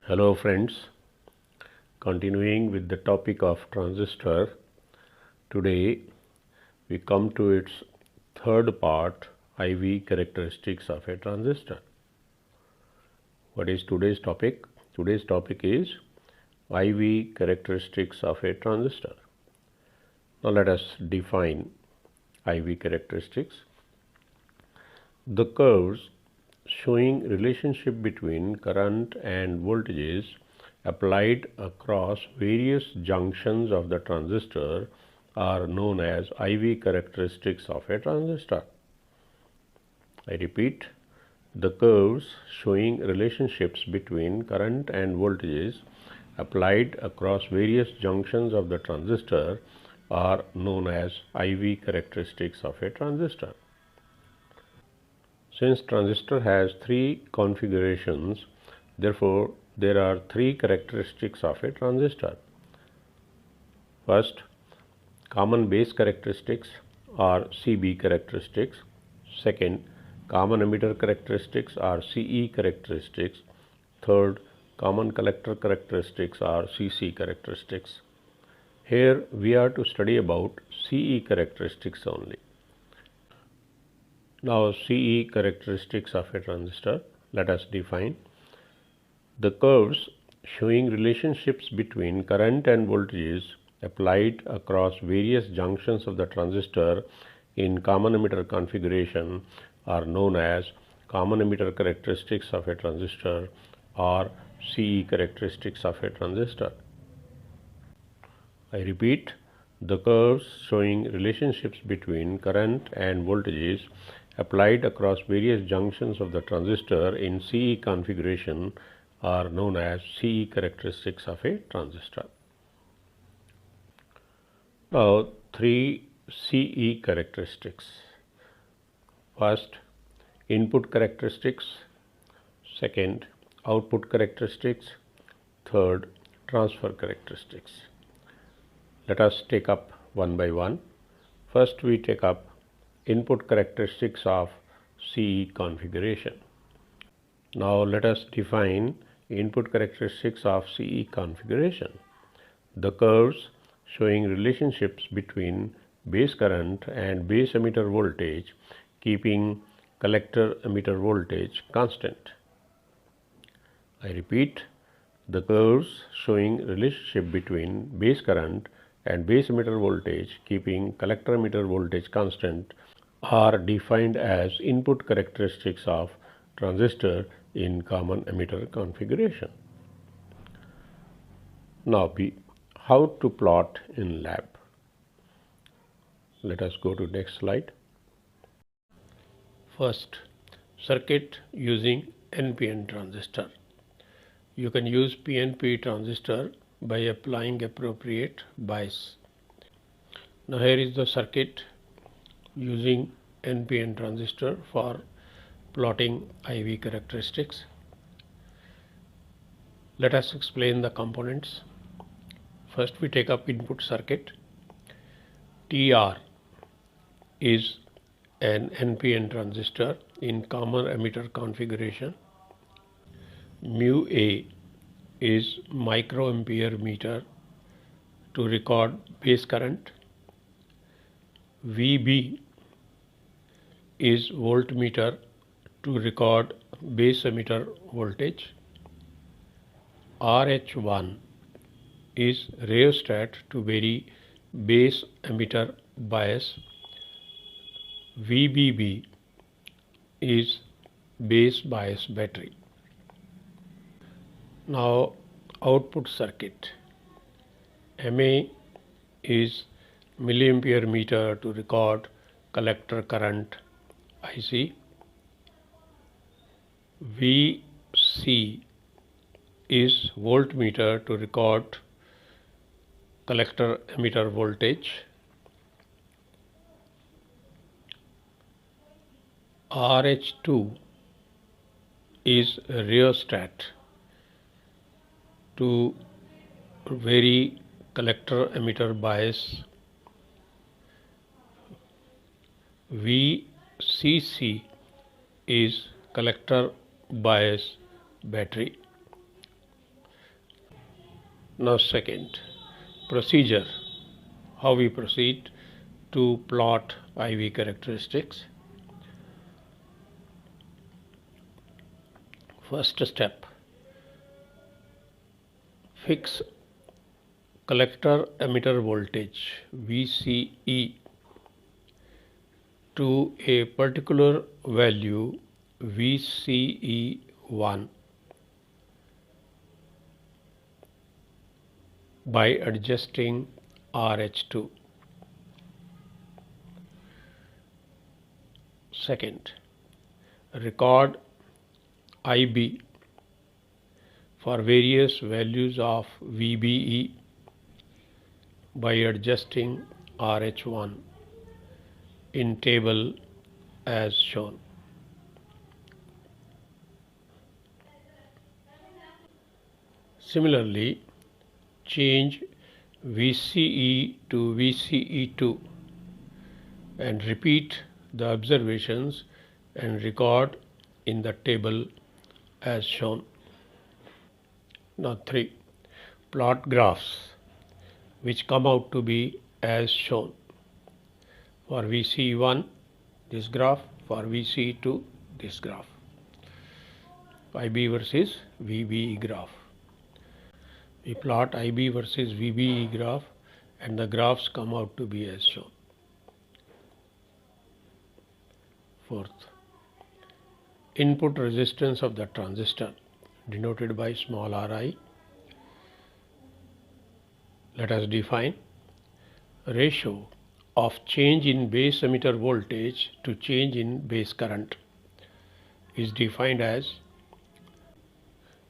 Hello friends, continuing with the topic of transistor, today we come to its third part, IV characteristics of a transistor. What is today's topic? Today's topic is IV characteristics of a transistor. Now let us define IV characteristics. The curves showing relationship between current and voltages applied across various junctions of the transistor are known as IV characteristics of a transistor. I repeat, the curves showing relationships between current and voltages applied across various junctions of the transistor are known as IV characteristics of a transistor. Since transistor has three configurations, therefore there are three characteristics of a transistor. First, common base characteristics or CB characteristics. Second, common emitter characteristics or CE characteristics. Third, common collector characteristics or CC characteristics. Here we are to study about CE characteristics only. Now CE characteristics of a transistor, let us define. The curves showing relationships between current and voltages applied across various junctions of the transistor in common emitter configuration are known as common emitter characteristics of a transistor or CE characteristics of a transistor. I repeat, the curves showing relationships between current and voltages applied across various junctions of the transistor in CE configuration are known as CE characteristics of a transistor. Now, three CE characteristics. First, input characteristics. Second, output characteristics. Third, transfer characteristics. Let us take up one by one. First, we take up input characteristics of CE configuration. Now, let us define input characteristics of CE configuration. The curves showing relationships between base current and base emitter voltage, keeping collector emitter voltage constant. I repeat, the curves showing relationship between base current and base emitter voltage, keeping collector emitter voltage constant, are defined as input characteristics of transistor in common emitter configuration. Now, how to plot in lab. Let us go to next slide. First, circuit using NPN transistor. You can use PNP transistor by applying appropriate bias. Now here is the circuit using NPN transistor for plotting IV characteristics. Let us explain the components. First, we take up input circuit. TR is an NPN transistor in common emitter configuration. Mu A is microampere meter to record base current. VB is voltmeter to record base emitter voltage. RH1 is rheostat to vary base emitter bias. VBB is base bias battery. Now, output circuit. MA is milliampere meter to record collector current IC. VC is voltmeter to record collector emitter voltage. RH2 is rheostat to vary collector emitter bias. VCC is collector bias battery. Now second, procedure, how we proceed to plot IV characteristics. First step, fix collector emitter voltage VCE to a particular value VCE1 by adjusting RH2. Second, record IB for various values of VBE by adjusting RH1 in table as shown. Similarly, change VCE to VCE2 and repeat the observations and record in the table as shown. Now 3. Plot graphs which come out to be as shown. For VCE1 this graph, for VCE2 this graph. IB versus VBE graph. We plot IB versus VBE graph and the graphs come out to be as shown. Fourth, input resistance of the transistor denoted by small ri. Let us define ratio of change in base emitter voltage to change in base current is defined as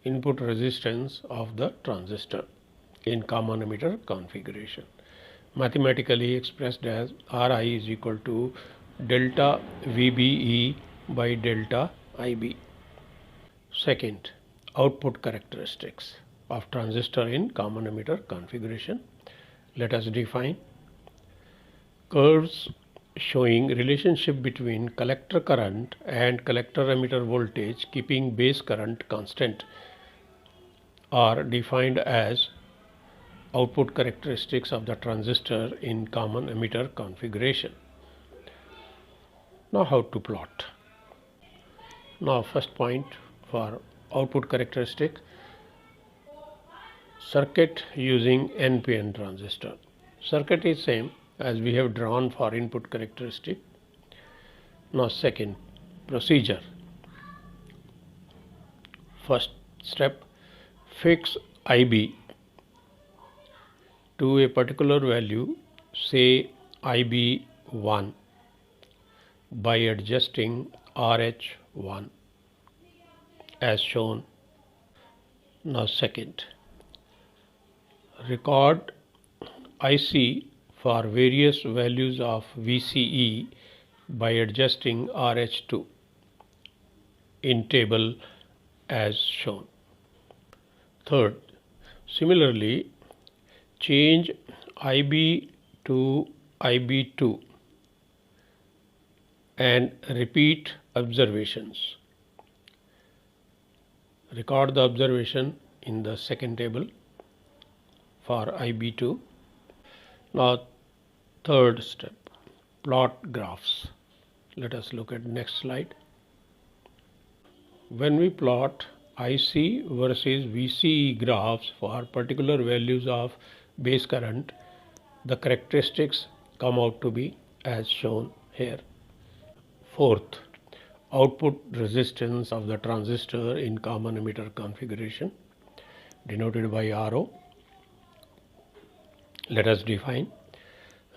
input resistance of the transistor in common emitter configuration, mathematically expressed as Ri is equal to delta VBE by delta IB. Second, output characteristics of transistor in common emitter configuration. Let us define curves showing relationship between collector current and collector emitter voltage keeping base current constant are defined as output characteristics of the transistor in common emitter configuration. Now how to plot? Now first point for output characteristic, circuit using NPN transistor. Circuit is same as we have drawn for input characteristic. Now second, procedure. First step, fix IB to a particular value, say IB1, by adjusting RH1 as shown. Now second, record IC for various values of VCE by adjusting RH2 in table as shown. Third, similarly, change IB to IB2 and repeat observations. Record the observation in the second table for IB2. Now third step, plot graphs. Let us look at next slide. When we plot IC versus VCE graphs for particular values of base current, the characteristics come out to be as shown here. Fourth, output resistance of the transistor in common emitter configuration denoted by RO. Let us define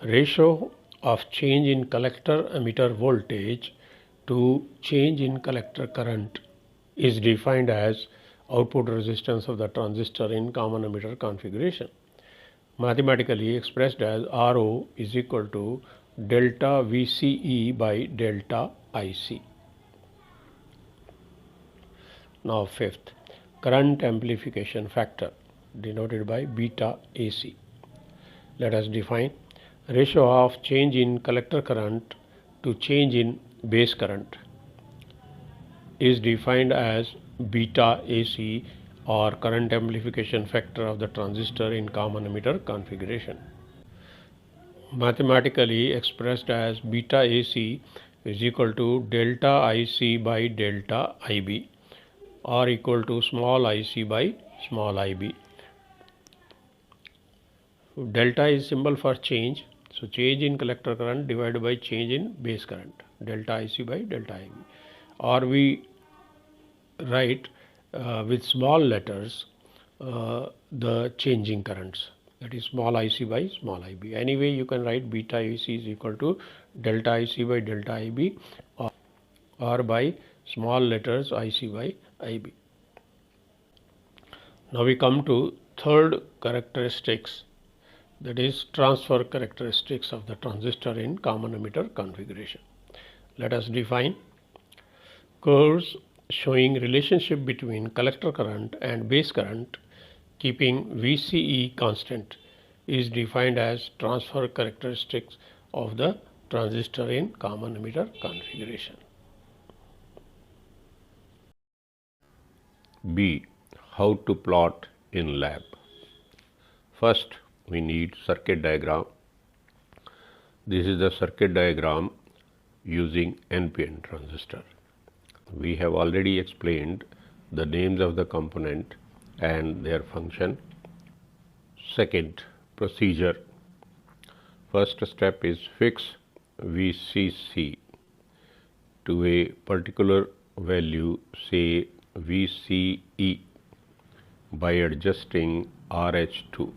ratio of change in collector emitter voltage to change in collector current is defined as output resistance of the transistor in common emitter configuration, mathematically expressed as RO is equal to delta VCE by delta IC. Now fifth, current amplification factor denoted by beta AC. Let us define ratio of change in collector current to change in base current is defined as beta AC or current amplification factor of the transistor in common emitter configuration. Mathematically expressed as beta AC is equal to delta IC by delta IB, or equal to small ic by small ib. Delta is symbol for change, so change in collector current divided by change in base current, delta ic by delta ib. Or we write with small letters the changing currents, that is small ic by small ib. Anyway, you can write beta AC is equal to delta ic by delta ib, or by small letters ic by ib. Now we come to third characteristics, that is transfer characteristics of the transistor in common emitter configuration. Let us define. Curves showing relationship between collector current and base current keeping VCE constant is defined as transfer characteristics of the transistor in common emitter configuration. B. How to plot in lab. First, we need circuit diagram. This is the circuit diagram using NPN transistor. We have already explained the names of the component and their function. Second, procedure. First step is fix VCC to a particular value, say VCE, by adjusting RH2.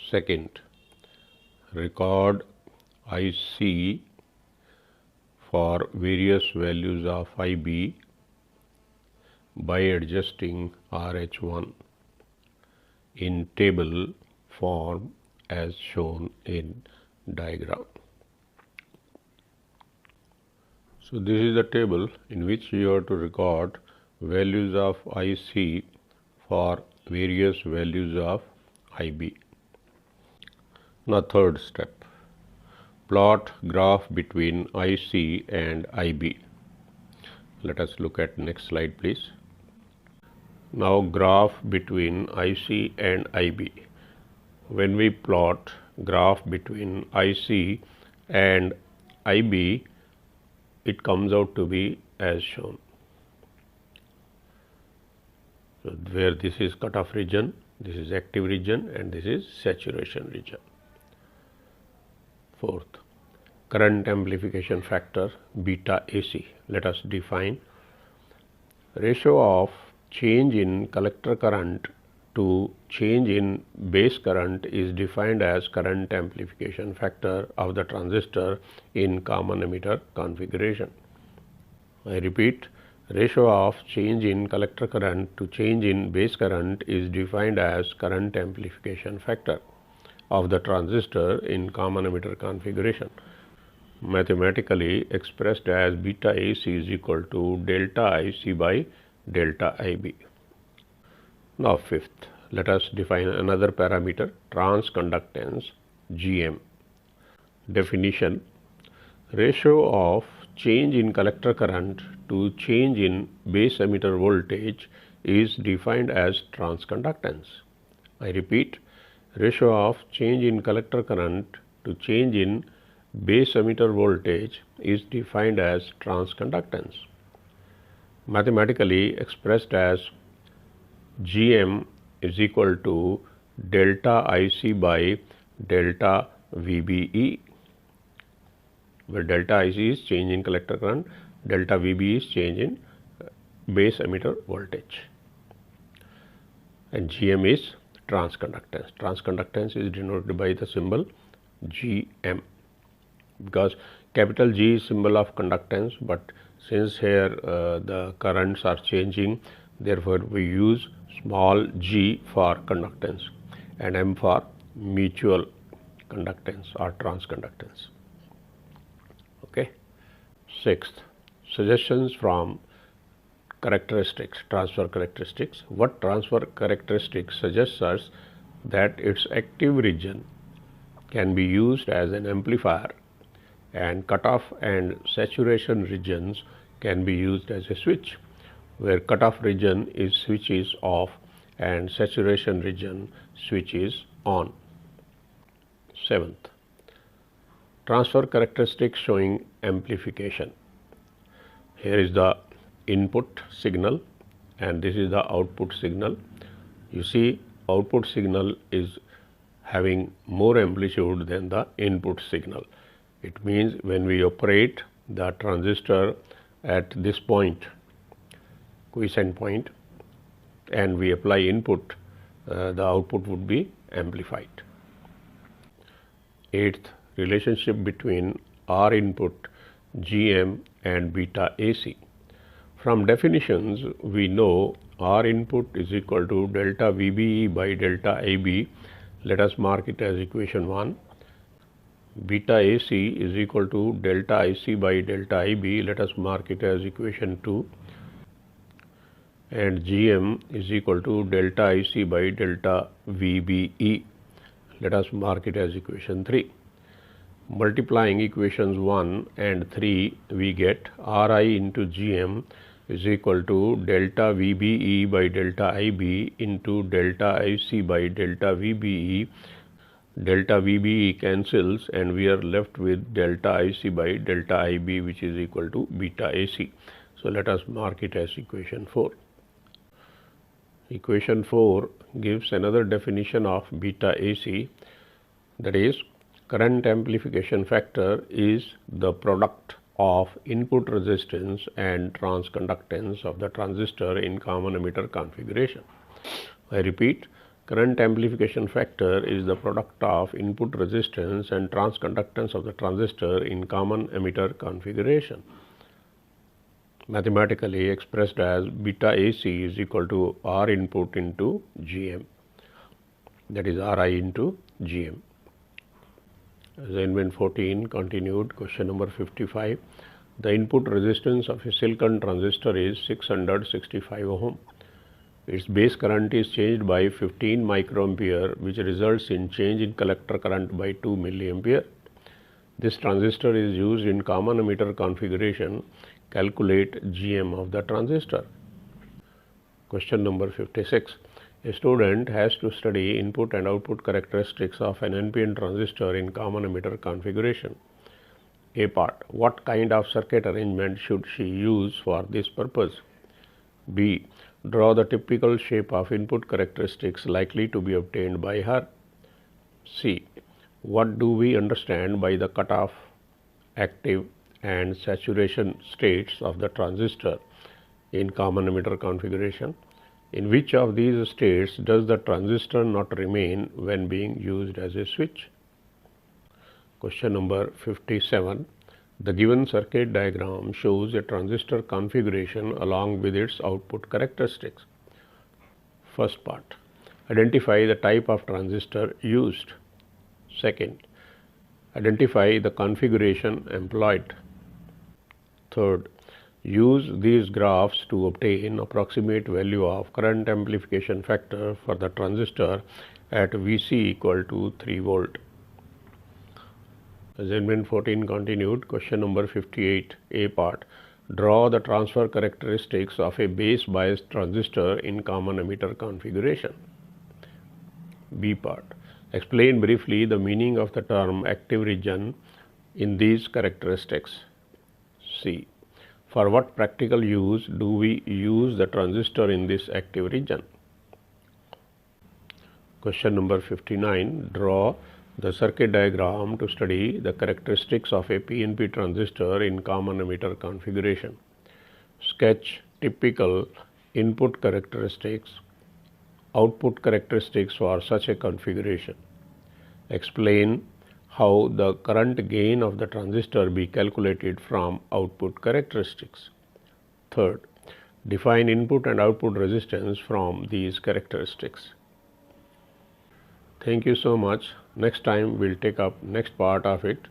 Second, record IC for various values of IB by adjusting RH1 in table form as shown in diagram. So this is the table in which you have to record values of IC for various values of IB. Now third step, plot graph between IC and IB. Let us look at next slide please. Now graph between IC and IB. When we plot graph between IC and IB, it comes out to be as shown. So where this is cutoff region, this is active region, and this is saturation region. Fourth, current amplification factor beta AC. Let us define. Ratio of change in collector current to change in base current is defined as current amplification factor of the transistor in common emitter configuration. I repeat, ratio of change in collector current to change in base current is defined as current amplification factor of the transistor in common emitter configuration, mathematically expressed as beta AC is equal to delta IC by delta IB. Now fifth, let us define another parameter, transconductance GM. Definition, ratio of change in collector current to change in base emitter voltage is defined as transconductance. I repeat, ratio of change in collector current to change in base emitter voltage is defined as transconductance, mathematically expressed as GM is equal to delta IC by delta VBE, where delta IC is change in collector current, delta VB is change in base emitter voltage, and GM is transconductance. Transconductance is denoted by the symbol GM, because capital G is symbol of conductance, but since here the currents are changing, therefore we use small g for conductance and M for mutual conductance or transconductance. Okay. Sixth, suggestions from characteristics, transfer characteristics. What transfer characteristics suggests us that its active region can be used as an amplifier and cutoff and saturation regions can be used as a switch, where cutoff region is switch is off and saturation region switch is on. 7th, transfer characteristics showing amplification. Here is the input signal and this is the output signal. You see, output signal is having more amplitude than the input signal. It means when we operate the transistor at this point, quiescent point, and we apply input, the output would be amplified. 8th, relationship between R input, GM and beta AC. From definitions, we know R input is equal to delta VBE by delta IB. Let us mark it as equation 1. Beta AC is equal to delta IC by delta IB. Let us mark it as equation 2. And GM is equal to delta IC by delta VBE. Let us mark it as equation 3. Multiplying equations 1 and 3, we get Ri into GM is equal to delta VBE by delta IB into delta IC by delta VBE. Delta VBE cancels and we are left with delta IC by delta IB, which is equal to beta AC. So let us mark it as equation 4. Equation 4 gives another definition of beta AC, that is, current amplification factor is the product of input resistance and transconductance of the transistor in common emitter configuration. I repeat, current amplification factor is the product of input resistance and transconductance of the transistor in common emitter configuration. Mathematically expressed as beta AC is equal to R input into GM, that is Ri into GM. Assignment 14 continued, question number 55. The input resistance of a silicon transistor is 665 ohm. Its base current is changed by 15 microampere, which results in change in collector current by 2 milliampere. This transistor is used in common emitter configuration. Calculate GM of the transistor. Question number 56. A student has to study input and output characteristics of an NPN transistor in common emitter configuration. A part. What kind of circuit arrangement should she use for this purpose? B. Draw the typical shape of input characteristics likely to be obtained by her. C. What do we understand by the cutoff, active and saturation states of the transistor in common emitter configuration? In which of these states does the transistor not remain when being used as a switch? Question number 57. The given circuit diagram shows a transistor configuration along with its output characteristics. First part. Identify the type of transistor used. Second. Identify the configuration employed. Third. Use these graphs to obtain approximate value of current amplification factor for the transistor at Vc equal to 3 volt. Assignment 14 continued, question number 58, A part. Draw the transfer characteristics of a base biased transistor in common emitter configuration. B part. Explain briefly the meaning of the term active region in these characteristics. C. For what practical use do we use the transistor in this active region? Question number 59. Draw the circuit diagram to study the characteristics of a PNP transistor in common emitter configuration. Sketch typical input characteristics, output characteristics for such a configuration. Explain how the current gain of the transistor be calculated from output characteristics. Third, define input and output resistance from these characteristics. Thank you so much. Next time we'll take up next part of it.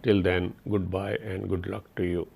Till then, goodbye and good luck to you.